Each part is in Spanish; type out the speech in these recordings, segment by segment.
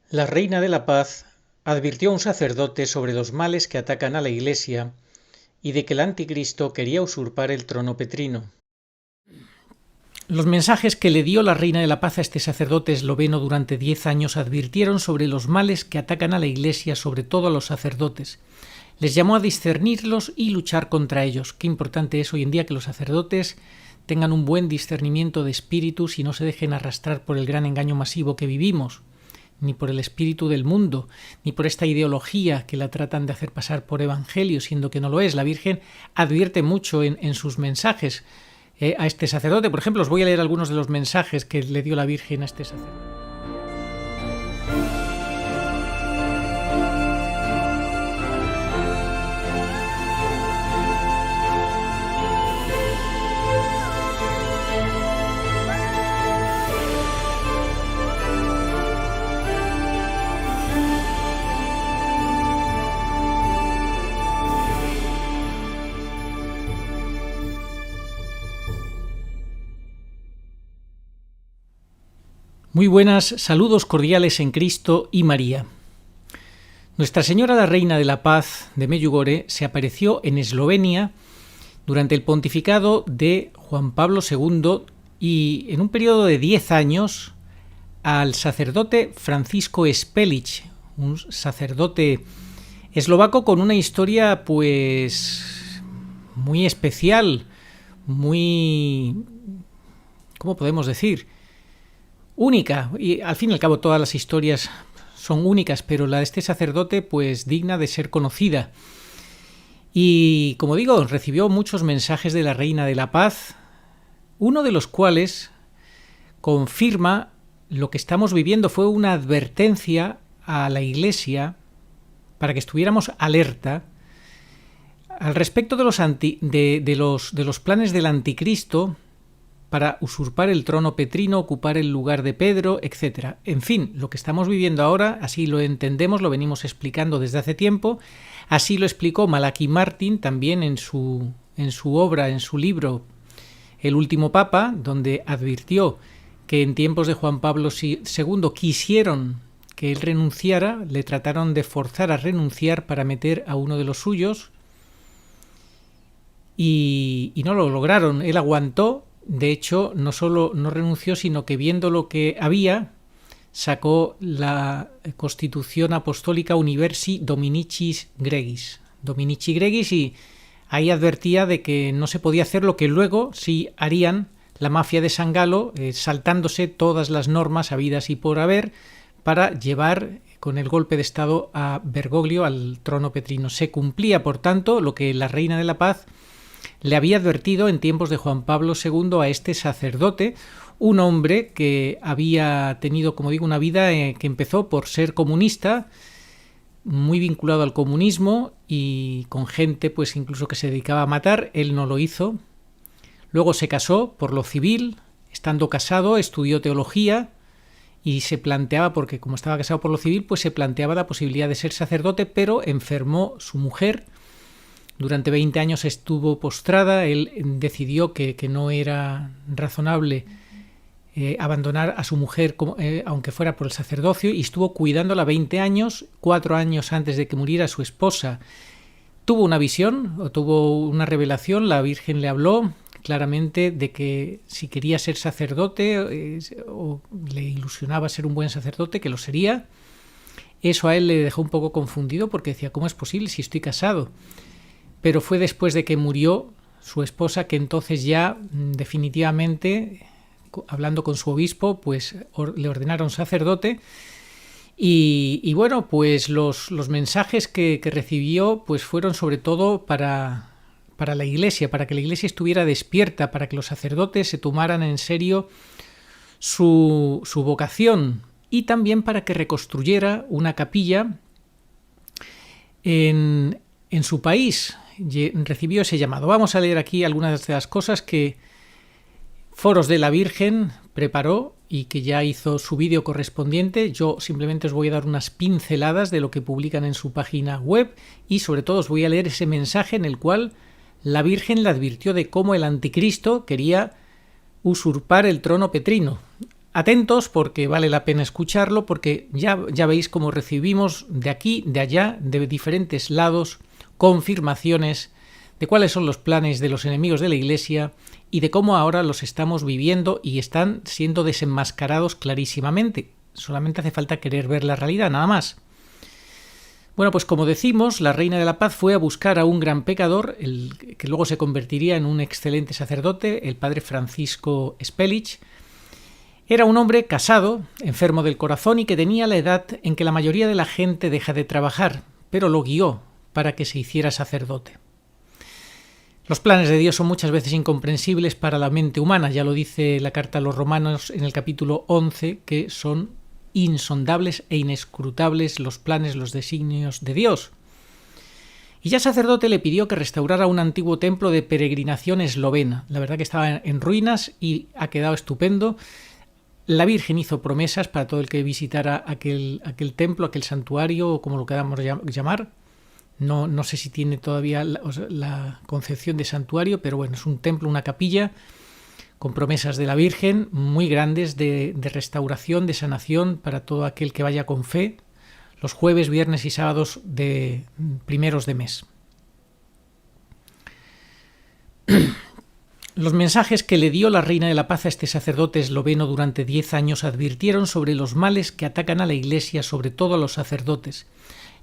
La Reina de la Paz advirtió a un sacerdote sobre los males que atacan a la Iglesia y de que el Anticristo quería usurpar el trono petrino. Los mensajes que le dio la Reina de la Paz a este sacerdote esloveno durante 10 años advirtieron sobre los males que atacan a la Iglesia, sobre todo a los sacerdotes. Les llamó a discernirlos y luchar contra ellos. Qué importante es hoy en día que los sacerdotes tengan un buen discernimiento de espíritus y no se dejen arrastrar por el gran engaño masivo que vivimos, ni por el espíritu del mundo, ni por esta ideología que la tratan de hacer pasar por evangelio, siendo que no lo es. La Virgen advierte mucho en sus mensajes a este sacerdote. Por ejemplo, os voy a leer algunos de los mensajes que le dio la Virgen a este sacerdote. Muy buenas, saludos cordiales en Cristo y María. Nuestra Señora la Reina de la Paz de Medjugorje se apareció en Eslovenia durante el pontificado de Juan Pablo II y en un periodo de 10 años al sacerdote Francisco Spelic, un sacerdote eslovaco con una historia pues muy especial, muy, ¿cómo podemos decir?, única, y al fin y al cabo todas las historias son únicas, pero la de este sacerdote pues digna de ser conocida. Y como digo, recibió muchos mensajes de la Reina de la Paz, uno de los cuales confirma lo que estamos viviendo. Fue una advertencia a la Iglesia para que estuviéramos alerta al respecto de los planes del Anticristo para usurpar el trono petrino, ocupar el lugar de Pedro, etc. En fin, lo que estamos viviendo ahora, así lo entendemos, lo venimos explicando desde hace tiempo, así lo explicó Malachi Martin también en su obra, en su libro El último Papa, donde advirtió que en tiempos de Juan Pablo II quisieron que él renunciara, le trataron de forzar a renunciar para meter a uno de los suyos y no lo lograron. Él aguantó. De hecho, no solo no renunció, sino que viendo lo que había, sacó la Constitución Apostólica Universi Dominici Gregis. Dominici Gregis, y ahí advertía de que no se podía hacer lo que luego sí harían la mafia de San Galo, saltándose todas las normas habidas y por haber, para llevar con el golpe de Estado a Bergoglio al trono petrino. Se cumplía, por tanto, lo que la Reina de la Paz le había advertido en tiempos de Juan Pablo II a este sacerdote, un hombre que había tenido, como digo, una vida que empezó por ser comunista, muy vinculado al comunismo y con gente pues incluso que se dedicaba a matar. Él no lo hizo. Luego se casó por lo civil. Estando casado estudió teología y se planteaba, porque como estaba casado por lo civil, pues se planteaba la posibilidad de ser sacerdote, pero enfermó su mujer. Durante 20 años estuvo postrada. Él decidió que no era razonable abandonar a su mujer, aunque fuera por el sacerdocio, y estuvo cuidándola 20 años. 4 años antes de que muriera su esposa, tuvo una visión, o tuvo una revelación. La Virgen le habló claramente de que si quería ser sacerdote o le ilusionaba ser un buen sacerdote, que lo sería. Eso a él le dejó un poco confundido, porque decía, ¿cómo es posible si estoy casado? Pero fue después de que murió su esposa que entonces ya definitivamente, hablando con su obispo, pues le ordenaron sacerdote. Y bueno, pues los mensajes que recibió pues fueron sobre todo para la Iglesia, para que la Iglesia estuviera despierta, para que los sacerdotes se tomaran en serio su vocación, y también para que reconstruyera una capilla en su país. Recibió ese llamado. Vamos a leer aquí algunas de las cosas que Foros de la Virgen preparó y que ya hizo su vídeo correspondiente. Yo simplemente os voy a dar unas pinceladas de lo que publican en su página web y sobre todo os voy a leer ese mensaje en el cual la Virgen le advirtió de cómo el Anticristo quería usurpar el trono petrino. Atentos porque vale la pena escucharlo, porque ya veis cómo recibimos de aquí, de allá, de diferentes lados, confirmaciones de cuáles son los planes de los enemigos de la Iglesia y de cómo ahora los estamos viviendo y están siendo desenmascarados clarísimamente. Solamente hace falta querer ver la realidad, nada más. Bueno, pues como decimos, la Reina de la Paz fue a buscar a un gran pecador, que luego se convertiría en un excelente sacerdote, el padre Francisco Spelich. Era un hombre casado, enfermo del corazón y que tenía la edad en que la mayoría de la gente deja de trabajar, pero lo guió para que se hiciera sacerdote. Los planes de Dios son muchas veces incomprensibles para la mente humana, ya lo dice la carta a los Romanos en el capítulo 11, que son insondables e inescrutables los planes, los designios de Dios. Y ya sacerdote le pidió que restaurara un antiguo templo de peregrinación eslovena. La verdad que estaba en ruinas y ha quedado estupendo. La Virgen hizo promesas para todo el que visitara aquel templo, aquel santuario, o como lo queramos llamar. No sé si tiene todavía la concepción de santuario, pero bueno, es un templo, una capilla, con promesas de la Virgen muy grandes de restauración, de sanación para todo aquel que vaya con fe, los jueves, viernes y sábados de primeros de mes. Los mensajes que le dio la Reina de la Paz a este sacerdote esloveno durante 10 años advirtieron sobre los males que atacan a la Iglesia, sobre todo a los sacerdotes.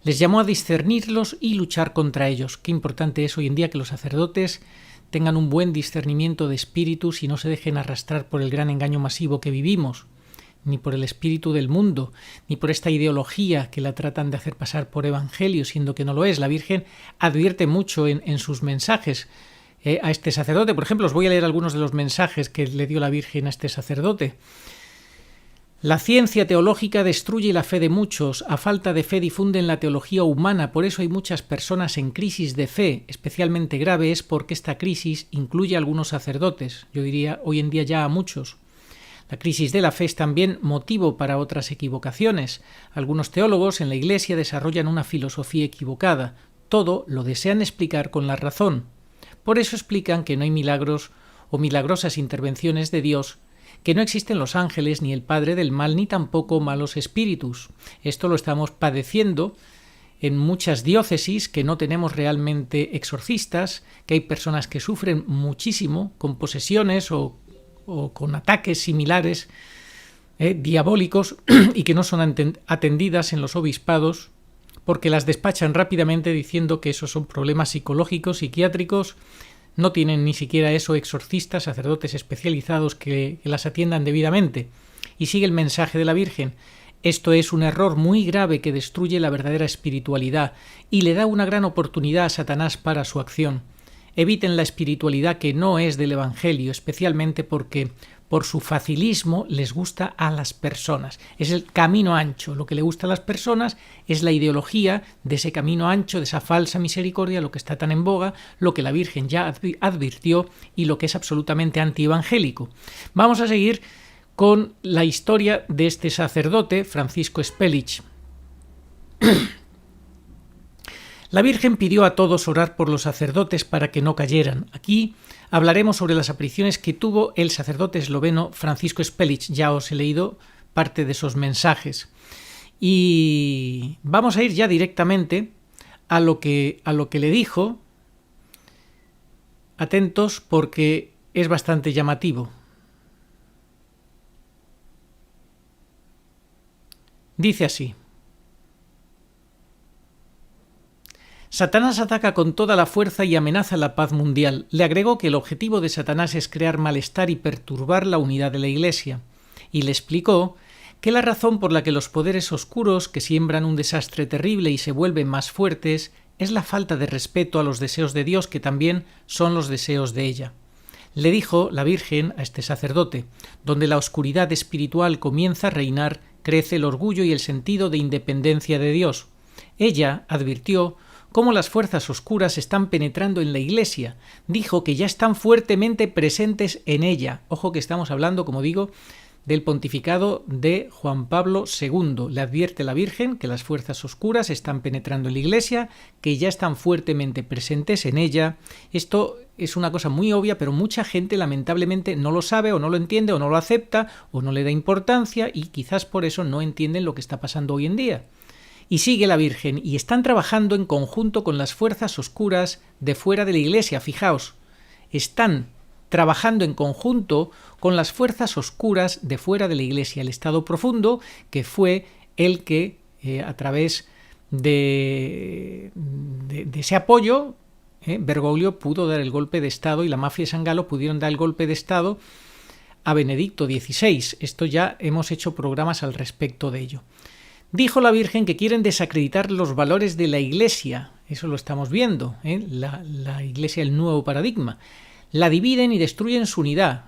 Les llamó a discernirlos y luchar contra ellos. Qué importante es hoy en día que los sacerdotes tengan un buen discernimiento de espíritus y no se dejen arrastrar por el gran engaño masivo que vivimos, ni por el espíritu del mundo, ni por esta ideología que la tratan de hacer pasar por evangelio, siendo que no lo es. La Virgen advierte mucho en sus mensajes a este sacerdote. Por ejemplo, os voy a leer algunos de los mensajes que le dio la Virgen a este sacerdote. La ciencia teológica destruye la fe de muchos, a falta de fe difunden la teología humana, por eso hay muchas personas en crisis de fe, especialmente grave es porque esta crisis incluye a algunos sacerdotes, yo diría hoy en día ya a muchos. La crisis de la fe es también motivo para otras equivocaciones. Algunos teólogos en la Iglesia desarrollan una filosofía equivocada, todo lo desean explicar con la razón. Por eso explican que no hay milagros o milagrosas intervenciones de Dios, que no existen los ángeles, ni el padre del mal, ni tampoco malos espíritus. Esto lo estamos padeciendo en muchas diócesis, que no tenemos realmente exorcistas, que hay personas que sufren muchísimo con posesiones o con ataques similares diabólicos y que no son atendidas en los obispados porque las despachan rápidamente diciendo que esos son problemas psicológicos, psiquiátricos. No tienen ni siquiera eso exorcistas, sacerdotes especializados que las atiendan debidamente. Y sigue el mensaje de la Virgen. Esto es un error muy grave que destruye la verdadera espiritualidad y le da una gran oportunidad a Satanás para su acción. Eviten la espiritualidad que no es del Evangelio, especialmente porque por su facilismo les gusta a las personas. Es el camino ancho. Lo que le gusta a las personas es la ideología de ese camino ancho, de esa falsa misericordia, lo que está tan en boga, lo que la Virgen ya advirtió y lo que es absolutamente antievangélico. Vamos a seguir con la historia de este sacerdote, Francisco Spelich. La Virgen pidió a todos orar por los sacerdotes para que no cayeran. Aquí hablaremos sobre las apariciones que tuvo el sacerdote esloveno Francisco Spelich. Ya os he leído parte de esos mensajes. Y vamos a ir ya directamente a lo que le dijo. Atentos porque es bastante llamativo. Dice así: Satanás ataca con toda la fuerza y amenaza la paz mundial. Le agregó que el objetivo de Satanás es crear malestar y perturbar la unidad de la Iglesia. Y le explicó que la razón por la que los poderes oscuros, que siembran un desastre terrible y se vuelven más fuertes, es la falta de respeto a los deseos de Dios, que también son los deseos de ella. Le dijo la Virgen a este sacerdote: donde la oscuridad espiritual comienza a reinar, crece el orgullo y el sentido de independencia de Dios. Ella advirtió cómo las fuerzas oscuras están penetrando en la Iglesia. Dijo que ya están fuertemente presentes en ella. Ojo que estamos hablando, como digo, del pontificado de Juan Pablo II. Le advierte la Virgen que las fuerzas oscuras están penetrando en la Iglesia, que ya están fuertemente presentes en ella. Esto es una cosa muy obvia, pero mucha gente lamentablemente no lo sabe o no lo entiende o no lo acepta o no le da importancia y quizás por eso no entienden lo que está pasando hoy en día. Y sigue la Virgen, y están trabajando en conjunto con las fuerzas oscuras de fuera de la Iglesia. Fijaos, están trabajando en conjunto con las fuerzas oscuras de fuera de la Iglesia, el Estado profundo, que fue el que, a través de ese apoyo, Bergoglio pudo dar el golpe de Estado y la mafia de San Galo pudieron dar el golpe de Estado a Benedicto XVI. Esto ya hemos hecho programas al respecto de ello. Dijo la Virgen que quieren desacreditar los valores de la Iglesia. Eso lo estamos viendo, la Iglesia, el nuevo paradigma. La dividen y destruyen su unidad.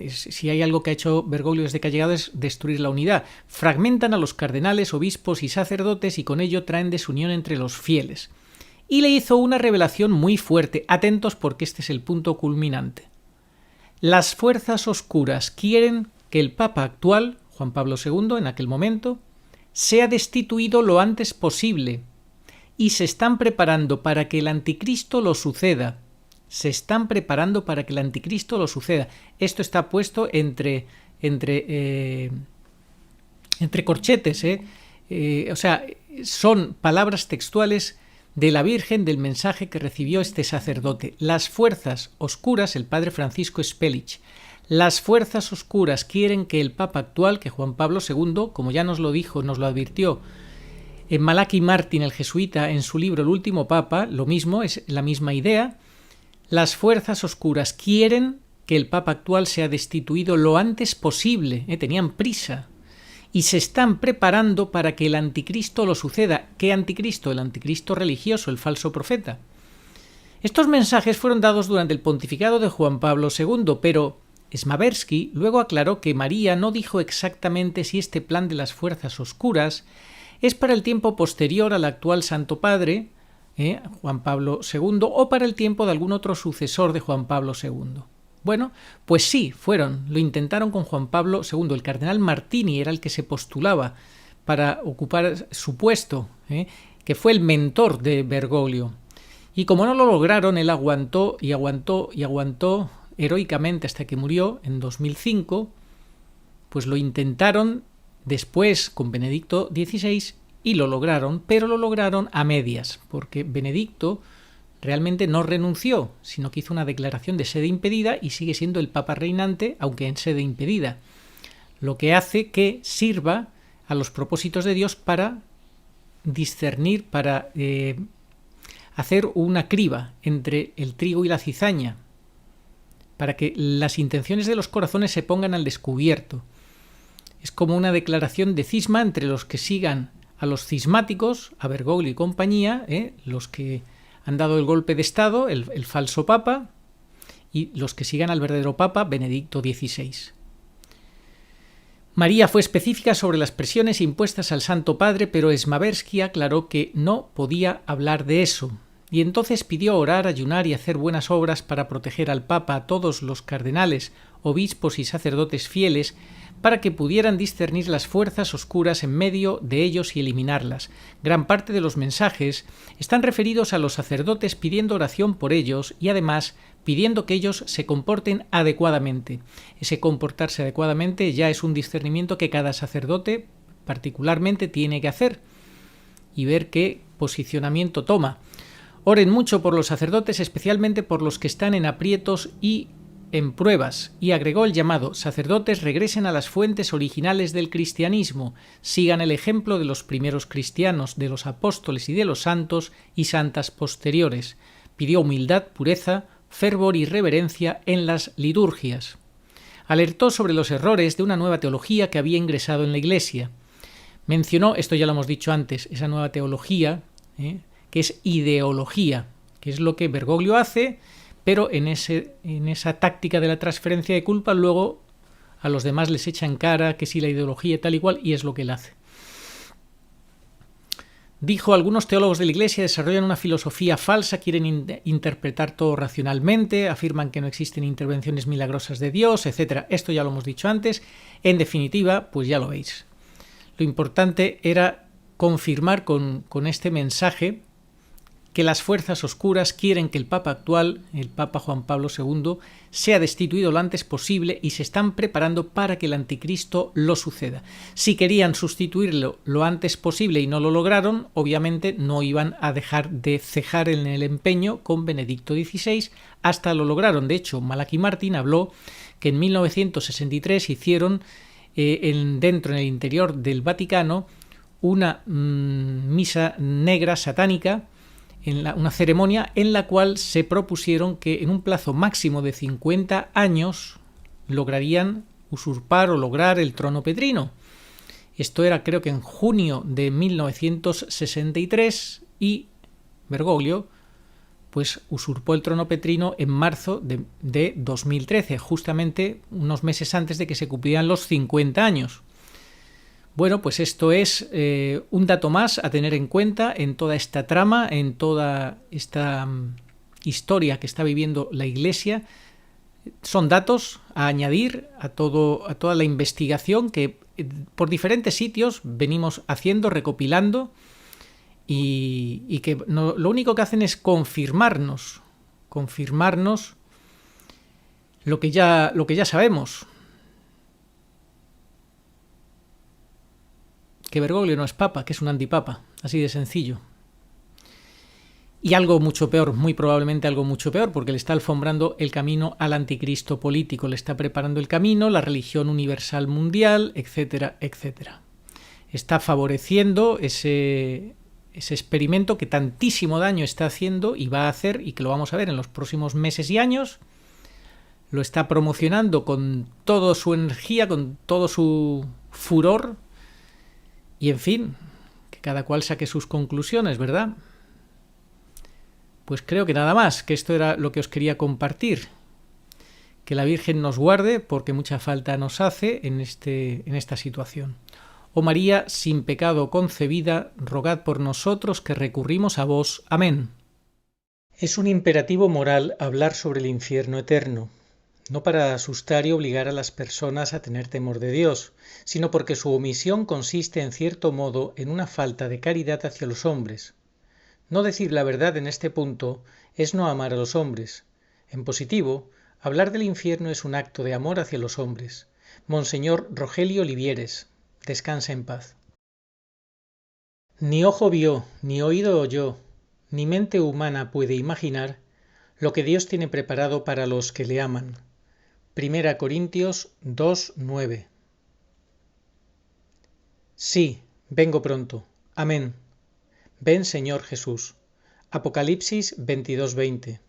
Si hay algo que ha hecho Bergoglio desde que ha llegado es destruir la unidad. Fragmentan a los cardenales, obispos y sacerdotes y con ello traen desunión entre los fieles. Y le hizo una revelación muy fuerte. Atentos porque este es el punto culminante. Las fuerzas oscuras quieren que el Papa actual, Juan Pablo II, en aquel momento, sea destituido lo antes posible y se están preparando para que el anticristo lo suceda. Se están preparando para que el anticristo lo suceda. Esto está puesto entre corchetes, o sea, son palabras textuales de la Virgen del mensaje que recibió este sacerdote. Las fuerzas oscuras, el padre Francisco Spelich, las fuerzas oscuras quieren que el Papa actual, que Juan Pablo II, como ya nos lo dijo, nos lo advirtió en Malachi Martin, el jesuita, en su libro El último Papa, lo mismo, es la misma idea. Las fuerzas oscuras quieren que el Papa actual sea destituido lo antes posible, tenían prisa, y se están preparando para que el anticristo lo suceda. ¿Qué anticristo? El anticristo religioso, el falso profeta. Estos mensajes fueron dados durante el pontificado de Juan Pablo II, pero Smaversky luego aclaró que María no dijo exactamente si este plan de las fuerzas oscuras es para el tiempo posterior al actual Santo Padre, Juan Pablo II, o para el tiempo de algún otro sucesor de Juan Pablo II. Bueno, pues sí, lo intentaron con Juan Pablo II. El cardenal Martini era el que se postulaba para ocupar su puesto, que fue el mentor de Bergoglio. Y como no lo lograron, él aguantó y aguantó y aguantó heroicamente hasta que murió en 2005, pues lo intentaron después con Benedicto XVI y lo lograron, pero lo lograron a medias, porque Benedicto realmente no renunció, sino que hizo una declaración de sede impedida y sigue siendo el Papa reinante, aunque en sede impedida, lo que hace que sirva a los propósitos de Dios para discernir, para hacer una criba entre el trigo y la cizaña, para que las intenciones de los corazones se pongan al descubierto. Es como una declaración de cisma entre los que sigan a los cismáticos, a Bergoglio y compañía, los que han dado el golpe de Estado, el falso Papa, y los que sigan al verdadero Papa, Benedicto XVI. María fue específica sobre las presiones impuestas al Santo Padre, pero Smaversky aclaró que no podía hablar de eso, y entonces pidió orar, ayunar y hacer buenas obras para proteger al Papa, a todos los cardenales, obispos y sacerdotes fieles, para que pudieran discernir las fuerzas oscuras en medio de ellos y eliminarlas. Gran parte de los mensajes están referidos a los sacerdotes pidiendo oración por ellos y además pidiendo que ellos se comporten adecuadamente. Ese comportarse adecuadamente ya es un discernimiento que cada sacerdote particularmente tiene que hacer y ver qué posicionamiento toma. Oren mucho por los sacerdotes, especialmente por los que están en aprietos y en pruebas, y agregó el llamado: sacerdotes, regresen a las fuentes originales del cristianismo, sigan el ejemplo de los primeros cristianos, de los apóstoles y de los santos y santas posteriores. Pidió humildad, pureza, fervor y reverencia en las liturgias. Alertó sobre los errores de una nueva teología que había ingresado en la Iglesia. Mencionó, esto ya lo hemos dicho antes, esa nueva teología, que es ideología, que es lo que Bergoglio hace, pero en esa táctica de la transferencia de culpa luego a los demás les echa en cara que si la ideología tal y cual, y es lo que él hace. Dijo: algunos teólogos de la Iglesia desarrollan una filosofía falsa, quieren interpretar todo racionalmente, afirman que no existen intervenciones milagrosas de Dios, etc. Esto ya lo hemos dicho antes. En definitiva, pues ya lo veis. Lo importante era confirmar con este mensaje que las fuerzas oscuras quieren que el Papa actual, el Papa Juan Pablo II, sea destituido lo antes posible y se están preparando para que el anticristo lo suceda. Si querían sustituirlo lo antes posible y no lo lograron, obviamente no iban a dejar de cejar en el empeño con Benedicto XVI, hasta lo lograron. De hecho, Malachi Martin habló que en 1963 hicieron dentro, en el interior del Vaticano, una misa negra satánica, una ceremonia en la cual se propusieron que en un plazo máximo de 50 años lograrían usurpar o lograr el trono petrino. Esto era, creo que en junio de 1963, y Bergoglio pues usurpó el trono petrino en marzo de 2013, justamente unos meses antes de que se cumplieran los 50 años. Bueno, pues esto es un dato más a tener en cuenta en toda esta trama, en toda esta historia que está viviendo la Iglesia. Son datos a añadir a toda la investigación que por diferentes sitios venimos haciendo, recopilando, y que lo único que hacen es confirmarnos lo que ya sabemos. Que Bergoglio no es papa, que es un antipapa, así de sencillo. Y algo mucho peor, muy probablemente algo mucho peor, porque le está alfombrando el camino al anticristo político, le está preparando el camino, la religión universal mundial, etcétera, etcétera. Está favoreciendo ese experimento que tantísimo daño está haciendo y va a hacer, y que lo vamos a ver en los próximos meses y años. Lo está promocionando con toda su energía, con todo su furor. Y en fin, que cada cual saque sus conclusiones, ¿verdad? Pues creo que nada más, que esto era lo que os quería compartir. Que la Virgen nos guarde, porque mucha falta nos hace en esta situación. Oh María, sin pecado concebida, rogad por nosotros que recurrimos a vos. Amén. Es un imperativo moral hablar sobre el infierno eterno. No para asustar y obligar a las personas a tener temor de Dios, sino porque su omisión consiste en cierto modo en una falta de caridad hacia los hombres. No decir la verdad en este punto es no amar a los hombres. En positivo, hablar del infierno es un acto de amor hacia los hombres. Monseñor Rogelio Livieres, descansa en paz. Ni ojo vio, ni oído oyó, ni mente humana puede imaginar lo que Dios tiene preparado para los que le aman. 1 Corintios 2:9. Sí, vengo pronto. Amén. Ven, Señor Jesús. Apocalipsis 22:20.